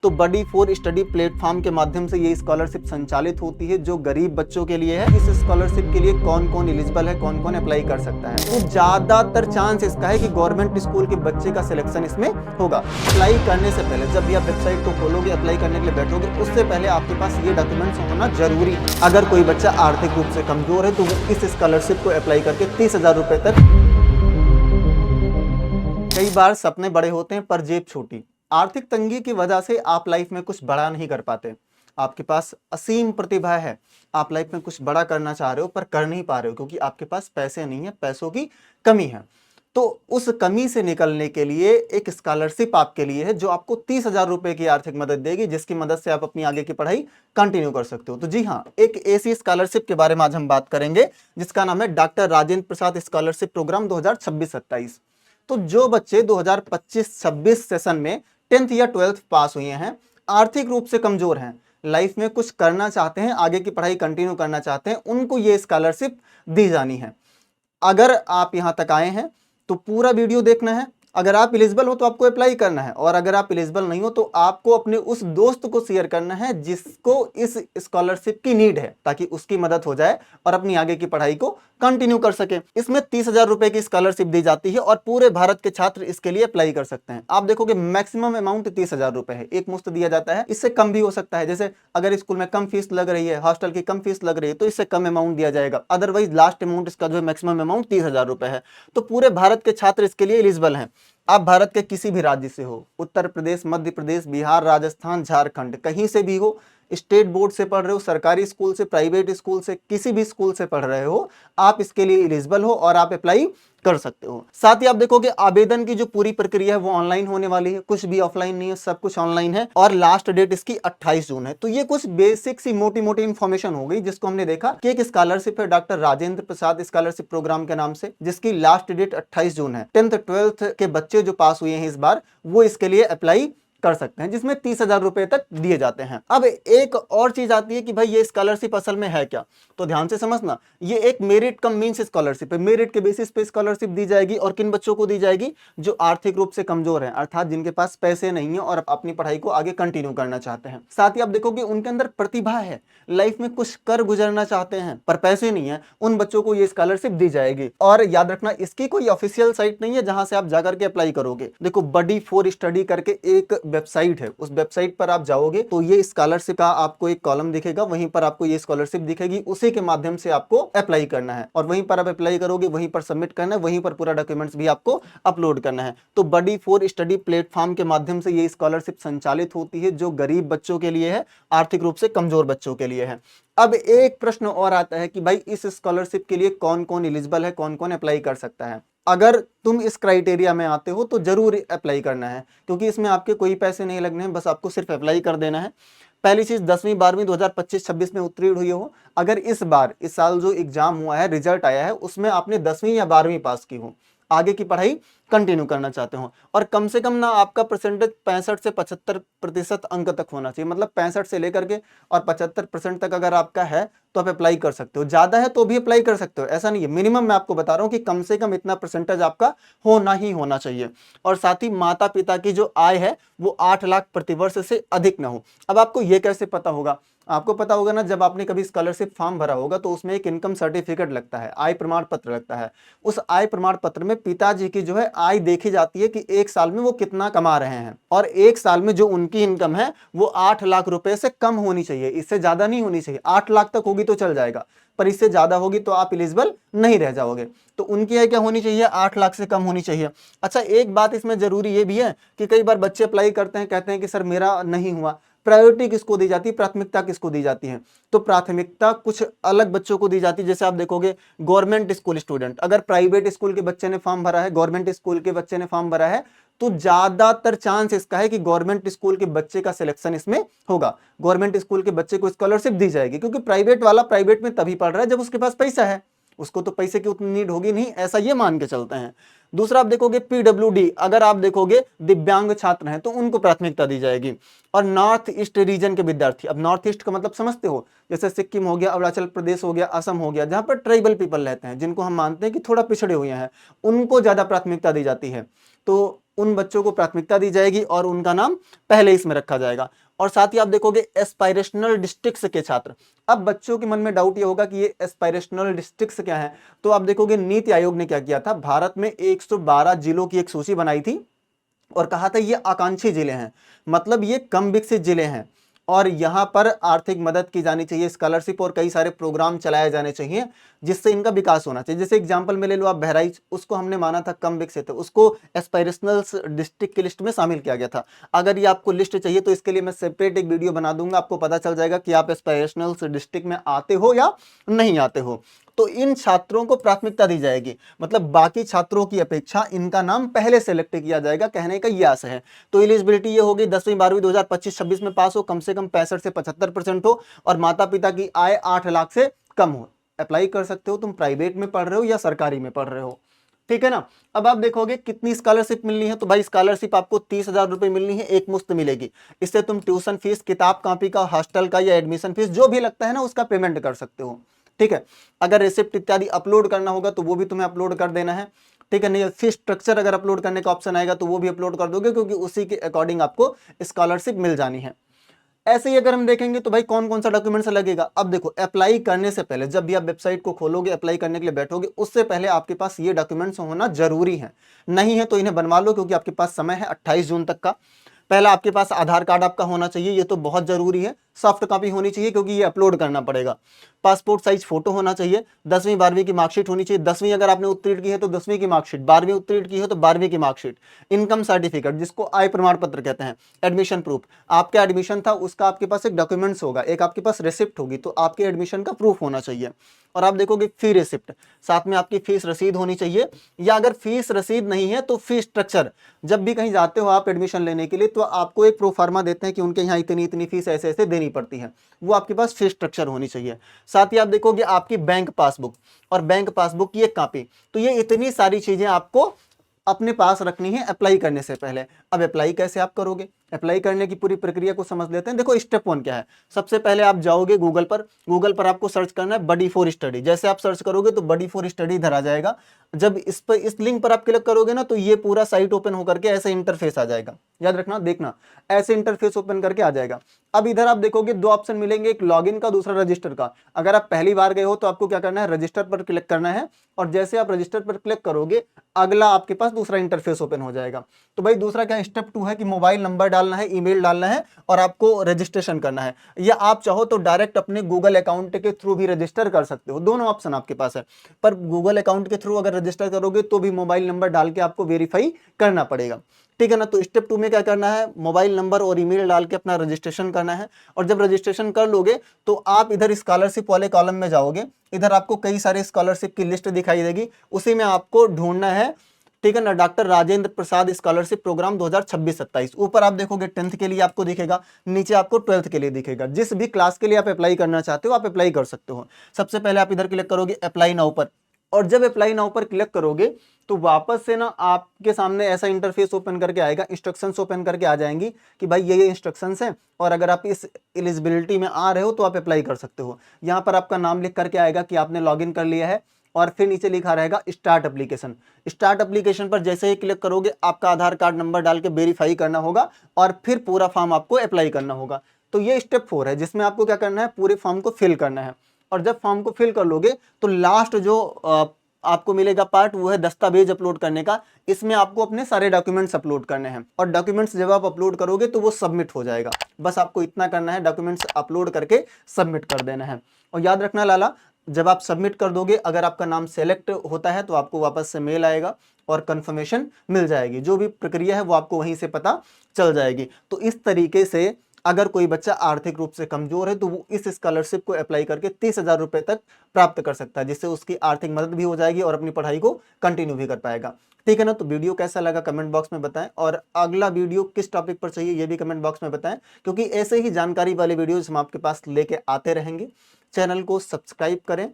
तो बडी for study platform के माध्यम से ये स्कॉलरशिप संचालित होती है जो गरीब बच्चों के लिए है। इस स्कॉलरशिप के लिए कौन कौन एलिजिबल है, कौन कौन अप्लाई कर सकता है। तो ज्यादातर चांस इसका है कि गवर्नमेंट स्कूल के बच्चे का सिलेक्शन इसमें होगा। अप्लाई करने से पहले जब भी आप वेबसाइट को खोलोगे, अप्लाई करने के लिए बैठोगे, उससे पहले आपके पास ये डॉक्यूमेंट्स होना जरूरी है। अगर कोई बच्चा आर्थिक रूप से कमजोर है तो वो इस स्कॉलरशिप को अप्लाई करके 30,000 रुपए तक। कई बार सपने बड़े होते हैं पर जेब छोटी। आर्थिक तंगी की वजह से आप लाइफ में कुछ बड़ा नहीं कर पाते। आपके पास असीम प्रतिभा है, आप लाइफ में कुछ बड़ा करना चाह रहे हो पर कर नहीं पा रहे हो क्योंकि आपके पास पैसे नहीं है, पैसों की कमी है। तो उस कमी से निकलने के लिए एक स्कॉलरशिप आपके लिए है जो आपको 30,000 रुपए की आर्थिक मदद देगी, जिसकी मदद से आप अपनी आगे की पढ़ाई कंटिन्यू कर सकते हो। तो जी हाँ, एक ऐसी स्कॉलरशिप के बारे में आज हम बात करेंगे जिसका नाम है doctor Rajendra Prasad scholarship programme 2026-27। तो जो बच्चे 2025-26 सेशन में 10th या 12th पास हुए हैं, आर्थिक रूप से कमजोर हैं, लाइफ में कुछ करना चाहते हैं, आगे की पढ़ाई कंटिन्यू करना चाहते हैं, उनको ये स्कॉलरशिप दी जानी है। अगर आप यहां तक आए हैं तो पूरा वीडियो देखना है। अगर आप एलिजिबल हो तो आपको अप्लाई करना है, और अगर आप एलिजिबल नहीं हो तो आपको अपने उस दोस्त को शेयर करना है जिसको इस स्कॉलरशिप की नीड है, ताकि उसकी मदद हो जाए और अपनी आगे की पढ़ाई को कंटिन्यू कर सके। इसमें 30,000 रुपए की स्कॉलरशिप दी जाती है और पूरे भारत के छात्र इसके लिए अप्लाई कर सकते हैं। आप देखोगे मैक्सिमम अमाउंट 30,000 रुपए है, एक मुश्त दिया जाता है। इससे कम भी हो सकता है, जैसे अगर स्कूल में कम फीस लग रही है, हॉस्टल की कम फीस लग रही है तो इससे कम अमाउंट दिया जाएगा। अदरवाइज लास्ट अमाउंट इसका जो है मैक्सिमम अमाउंट 30,000 रुपए है। तो पूरे भारत के छात्र इसके लिए एलिजिबल हैं। आप भारत के किसी भी राज्य से हो, उत्तर प्रदेश, मध्य प्रदेश, बिहार, राजस्थान, झारखंड, कहीं से भी हो, स्टेट बोर्ड से पढ़ रहे हो, सरकारी स्कूल से, प्राइवेट स्कूल से, किसी भी स्कूल से पढ़ रहे हो, आप इसके लिए एलिजिबल हो और आप अप्लाई कर सकते हो। साथ ही आप देखोगे आवेदन की जो पूरी प्रक्रिया है वो ऑनलाइन होने वाली है, कुछ भी ऑफलाइन नहीं है, सब कुछ ऑनलाइन है, और लास्ट डेट इसकी 28 जून है। तो ये कुछ बेसिक सी मोटी मोटी इंफॉर्मेशन हो गई जिसको हमने देखा कि एक स्कॉलरशिप है doctor Rajendra Prasad scholarship programme के नाम से, जिसकी लास्ट डेट 28 जून है। 10th 12th के बच्चे जो पास हुए हैं इस बार, वो इसके लिए अप्लाई कर सकते हैं, जिसमें 30,000 रुपए तक दिए जाते हैं। अब एक और चीज आती है कि भाई ये स्कॉलरशिप असल में है क्या, तो ध्यान से समझना। ये एक मेरिट कम मींस स्कॉलरशिप है। मेरिट के बेसिस पे स्कॉलरशिप दी जाएगी, और किन बच्चों को दी जाएगी? जो आर्थिक रूप से कमजोर हैं, अर्थात जिनके पास पैसे नहीं है और अपनी पढ़ाई को आगे कंटिन्यू करना चाहते हैं। साथ ही आप देखोगे उनके अंदर प्रतिभा है, लाइफ में कुछ कर गुजरना चाहते हैं पर पैसे नहीं है, उन बच्चों को ये स्कॉलरशिप दी जाएगी। और याद रखना, इसकी कोई ऑफिशियल साइट नहीं है जहां से आप जाकर के अप्लाई करोगे। देखो, बडी फॉर स्टडी करके एक वेबसाइट है, उस वेबसाइट पर आप जाओगे तो ये स्कॉलरशिप का आपको एक कॉलम दिखेगा, वहीं पर आपको ये स्कॉलरशिप दिखेगी, उसी के माध्यम से आपको अप्लाई करना है, और वहीं पर आप अप्लाई करोगे, वहीं पर सबमिट करना है, वहीं पर पूरा डॉक्यूमेंट्स भी आपको अपलोड करना है। तो बडी फॉर स्टडी प्लेटफॉर्म के माध्यम से ये स्कॉलरशिप संचालित होती है जो गरीब बच्चों के लिए है, आर्थिक रूप से कमजोर बच्चों के लिए है। अब एक प्रश्न और आता है कि भाई इस स्कॉलरशिप के लिए कौन कौन एलिजिबल है, कौन कौन अप्लाई कर सकता है। अगर तुम इस क्राइटेरिया में आते हो तो जरूर अप्लाई करना है, क्योंकि इसमें आपके कोई पैसे नहीं लगने हैं, बस आपको सिर्फ अप्लाई कर देना है। पहली चीज, 10वीं 12वीं 2025-26 में उत्तीर्ण हुई हो। अगर इस साल जो एग्जाम हुआ है, रिजल्ट आया है, उसमें आपने 10वीं या 12वीं पास की हो, आगे की पढ़ाई कंटिन्यू करना चाहते हो, और कम से कम ना आपका परसेंटेज 65 से 75% अंक तक होना चाहिए। मतलब 65 से लेकर के और 75% तक अगर आपका है तो आप अप्लाई कर सकते हो। ज्यादा है तो भी अप्लाई कर सकते हो, ऐसा नहीं है। मिनिमम मैं आपको बता रहा हूं कि कम से कम इतना परसेंटेज आपका होना ही होना चाहिए। और साथ ही माता पिता की जो आय है वो 8 लाख प्रतिवर्ष से अधिक ना हो। अब आपको ये कैसे पता होगा? आपको पता होगा ना, जब आपने कभी स्कॉलरशिप फॉर्म भरा होगा तो उसमें एक इनकम सर्टिफिकेट लगता है, आय प्रमाण पत्र लगता है। उस आय प्रमाण पत्र में पिताजी की जो है आय देखी जाती है कि एक साल में वो कितना कमा रहे हैं, और एक साल में जो उनकी इनकम है वो 8 लाख रुपए से कम होनी चाहिए, इससे ज्यादा नहीं होनी चाहिए। 8 लाख तक होगी तो चल जाएगा, पर इससे ज्यादा होगी तो आप एलिजिबल नहीं रह जाओगे। तो उनकी आय क्या होनी चाहिए? 8 लाख से कम होनी चाहिए। अच्छा, एक बात इसमें जरूरी ये भी है कि कई बार बच्चे अप्लाई करते हैं, कहते हैं कि सर मेरा नहीं हुआ। प्रायोरिटी किसको दी जाती है, प्राथमिकता किसको दी जाती है? तो प्राथमिकता कुछ अलग बच्चों को दी जाती है। जैसे आप देखोगे गवर्नमेंट स्कूल स्टूडेंट, अगर प्राइवेट स्कूल के बच्चे ने फॉर्म भरा है, गवर्नमेंट स्कूल के बच्चे ने फॉर्म भरा है, तो ज्यादातर चांस इसका है कि गवर्नमेंट स्कूल के बच्चे का सिलेक्शन इसमें होगा। गवर्नमेंट स्कूल के बच्चे को स्कॉलरशिप दी जाएगी, क्योंकि प्राइवेट वाला प्राइवेट में तभी पढ़ रहा है जब उसके पास पैसा है, उसको तो पैसे की उतनी नीड होगी नहीं, ऐसा ये मान के चलते हैं। दूसरा आप देखोगे पीडब्ल्यूडी, अगर आप देखोगे दिव्यांग छात्र हैं तो उनको प्राथमिकता दी जाएगी। और नॉर्थ ईस्ट रीजन के विद्यार्थी, अब नॉर्थ ईस्ट का मतलब समझते हो, जैसे सिक्किम हो गया, अरुणाचल प्रदेश हो गया, असम हो गया, जहां पर ट्राइबल पीपल रहते हैं, जिनको हम मानते हैं कि थोड़ा पिछड़े हुए हैं, उनको ज्यादा प्राथमिकता दी जाती है। तो उन बच्चों को प्राथमिकता दी जाएगी और उनका नाम पहले इसमें रखा जाएगा। और साथ ही आप देखोगे एस्पायरेशनल डिस्ट्रिक्ट्स के छात्र। अब बच्चों के मन में डाउट ये होगा कि ये एस्पायरेशनल डिस्ट्रिक्ट्स क्या है, तो आप देखोगे नीति आयोग ने क्या किया था, भारत में 112 जिलों की एक सूची बनाई थी और कहा था ये आकांक्षी जिले हैं, मतलब ये कम विकसित जिले हैं और यहाँ पर आर्थिक मदद की जानी चाहिए, स्कॉलरशिप और कई सारे प्रोग्राम चलाए जाने चाहिए जिससे इनका विकास होना चाहिए। जैसे एग्जांपल में ले लो आप बहराइच, उसको हमने माना था कम विकसित है, उसको एस्पायरेशनल डिस्ट्रिक्ट की लिस्ट में शामिल किया गया था। अगर ये आपको लिस्ट चाहिए तो इसके लिए मैं सेपरेट एक वीडियो बना दूंगा, आपको पता चल जाएगा कि आप एस्पायरेशनल डिस्ट्रिक्ट में आते हो या नहीं आते हो। तो इन छात्रों को प्राथमिकता दी जाएगी, मतलब बाकी छात्रों की अपेक्षा इनका नाम पहले सेलेक्ट किया जाएगा, कहने का यह आशय है। तो एलिजिबिलिटी ये होगी 10वीं 12वीं 2025-26 में पास हो, कम से कम 65 से 75% हो और माता पिता की आय 8 लाख से कम हो। अप्लाई कर सकते हो, तुम प्राइवेट में पढ़ रहे हो या सरकारी में पढ़ रहे हो, ठीक है ना। अब आप देखोगे कितनी स्कॉलरशिप मिलनी है, तो भाई स्कॉलरशिप आपको 30,000 रुपए मिलनी है, एक मुश्त मिलेगी। इससे तुम ट्यूशन फीस, किताब कॉपी का, हॉस्टल का या एडमिशन फीस जो भी लगता है ना उसका पेमेंट कर सकते हो, ठीक है। अगर रिसिप्ट इत्यादि अपलोड करना होगा तो वो भी तुम्हें अपलोड कर देना है, ठीक है। नहीं फीस स्ट्रक्चर अगर अपलोड करने का ऑप्शन आएगा तो वो भी अपलोड कर दोगे, क्योंकि उसी के अकॉर्डिंग आपको स्कॉलरशिप मिल जानी है। ऐसे ही अगर हम देखेंगे तो भाई कौन कौन सा डॉक्यूमेंट्स लगेगा। अब देखो अप्लाई करने से पहले, जब भी आप वेबसाइट को खोलोगे अप्लाई करने के लिए बैठोगे, उससे पहले आपके पास ये डॉक्यूमेंट्स होना जरूरी है। नहीं है तो इन्हें बनवा लो, क्योंकि आपके पास समय है 28 जून तक का। पहला आपके पास आधार कार्ड आपका होना चाहिए, ये तो बहुत जरूरी है, सॉफ्ट कॉपी होनी चाहिए क्योंकि ये अपलोड करना पड़ेगा। पासपोर्ट साइज फोटो होना चाहिए, 10वीं 12वीं की मार्कशीट होनी चाहिए, 10वीं अगर आपने उत्तीर्ण की है तो 10वीं की मार्कशीट, 12वीं उत्तीर्ण की है तो 12वीं की मार्कशीट, इनकम सर्टिफिकेट जिसको आय प्रमाण पत्र कहते हैं, एडमिशन प्रूफ, आपका एडमिशन था उसका आपके पास एक डॉक्यूमेंट्स होगा, एक आपके पास रिसिप्ट होगी, तो आपके एडमिशन का प्रूफ होना चाहिए। और आप देखोगे फी रिसिप्ट, साथ में आपकी फीस रसीद होनी चाहिए, या अगर फीस रसीद नहीं है तो फी स्ट्रक्चर। जब भी कहीं जाते हो आप एडमिशन लेने के लिए तो आपको एक प्रोफार्मा देते हैं कि उनके यहाँ इतनी इतनी फीस ऐसे ऐसे देनी पड़ती है, वो आपके पास फी स्ट्रक्चर होनी चाहिए। साथ ही आप देखोगे आपकी बैंक पासबुक और बैंक पासबुक की एक कॉपी। तो ये इतनी सारी चीजें आपको अपने पास रखनी है अप्लाई करने से पहले। अब अप्लाई कैसे आप करोगे, अप्लाई करने की पूरी प्रक्रिया को समझ लेते हैं। देखो स्टेप 1 क्या है, सबसे पहले आप जाओगे गूगल पर आपको सर्च करना है बडी फॉर स्टडी। जैसे आप सर्च करोगे तो बडी फॉर स्टडी इधर आ जाएगा। जब इस लिंक पर आप क्लिक करोगे ना तो ये पूरा साइट ओपन होकर के ऐसे इंटरफेस आ जाएगा, याद रखना, देखना ऐसे इंटरफेस ओपन करके आ जाएगा। अब इधर आप देखोगे 2 ऑप्शन मिलेंगे, एक लॉगिन का, दूसरा रजिस्टर का। अगर आप पहली बार गए हो तो आपको क्या करना है, रजिस्टर पर क्लिक करना है, और जैसे आप रजिस्टर पर क्लिक करोगे अगला आपके पास दूसरा इंटरफेस ओपन हो जाएगा। तो भाई दूसरा क्या, स्टेप 2 है कि मोबाइल नंबर डालना है, ईमेल डालना है और आपको रजिस्ट्रेशन करना है, या आप चाहो तो डायरेक्ट अपने गूगल अकाउंट के थ्रू भी रजिस्टर कर सकते हो, दोनों ऑप्शन आपके पास है। पर गूगल अकाउंट के थ्रू अगर रजिस्टर करोगे तो भी मोबाइल नंबर डाल के आपको वेरीफाई करना पड़ेगा, ठीक है ना। तो स्टेप 2 में क्या करना है, मोबाइल नंबर और ईमेल डाल के अपना रजिस्ट्रेशन करना है। और जब रजिस्ट्रेशन कर लोगे तो आप इधर स्कॉलरशिप वाले कॉलम में जाओगे, इधर आपको कई सारे स्कॉलरशिप की लिस्ट दिखाई देगी, उसी में आपको ढूंढना है, ठीक है ना, doctor Rajendra Prasad scholarship programme 2026-27। ऊपर आप देखोगे 10th के लिए आपको दिखेगा, नीचे आपको 12th के लिए दिखेगा। जिस भी क्लास के लिए आप अप्लाई करना चाहते हो आप अप्लाई कर सकते हो। सबसे पहले आप इधर क्लिक करोगे अप्लाई नाउ पर, और जब अप्लाई नाउ पर क्लिक करोगे तो वापस से ना आपके सामने ऐसा इंटरफेस ओपन करके आएगा, इंस्ट्रक्शंस ओपन करके आ जाएंगी कि भाई ये इंस्ट्रक्शंस हैं, और अगर आप इस एलिजिबिलिटी में आ रहे हो तो आप अप्लाई कर सकते हो। यहाँ पर आपका नाम लिख करके आएगा कि आपने लॉगिन कर लिया है, और फिर नीचे लिखा रहेगा स्टार्ट एप्लीकेशन। स्टार्ट एप्लीकेशन पर जैसे ही क्लिक करोगे आपका आधार कार्ड नंबर डाल के वेरीफाई करना होगा, और फिर पूरा फॉर्म आपको अप्लाई करना होगा। तो ये स्टेप 4 है जिसमें आपको क्या करना है, पूरे फॉर्म को फिल करना है। और जब फॉर्म को फिल कर लोगे तो लास्ट जो आपको मिलेगा पार्ट, वो है दस्तावेज अपलोड करने का। इसमें आपको अपने सारे डॉक्यूमेंट्स अपलोड करने हैं, और डॉक्यूमेंट्स जब आप अपलोड करोगे तो वो सबमिट हो जाएगा। बस आपको इतना करना है, डॉक्यूमेंट्स अपलोड करके सबमिट कर देना है। और याद रखना लाला, जब आप सबमिट कर दोगे अगर आपका नाम सेलेक्ट होता है तो आपको वापस से मेल आएगा और कंफर्मेशन मिल जाएगी। जो भी प्रक्रिया है वो आपको वहीं से पता चल जाएगी। तो इस तरीके से अगर कोई बच्चा आर्थिक रूप से कमजोर है तो वो इस स्कॉलरशिप को अप्लाई करके 30,000 रुपए तक प्राप्त कर सकता है, जिससे उसकी आर्थिक मदद भी हो जाएगी और अपनी पढ़ाई को कंटिन्यू भी कर पाएगा, ठीक है ना। तो वीडियो कैसा लगा कमेंट बॉक्स में बताएं, और अगला वीडियो किस टॉपिक पर चाहिए ये भी कमेंट बॉक्स में बताएं, क्योंकि ऐसे ही जानकारी वाले वीडियोज हम आपके पास लेके आते रहेंगे। चैनल को सब्सक्राइब करें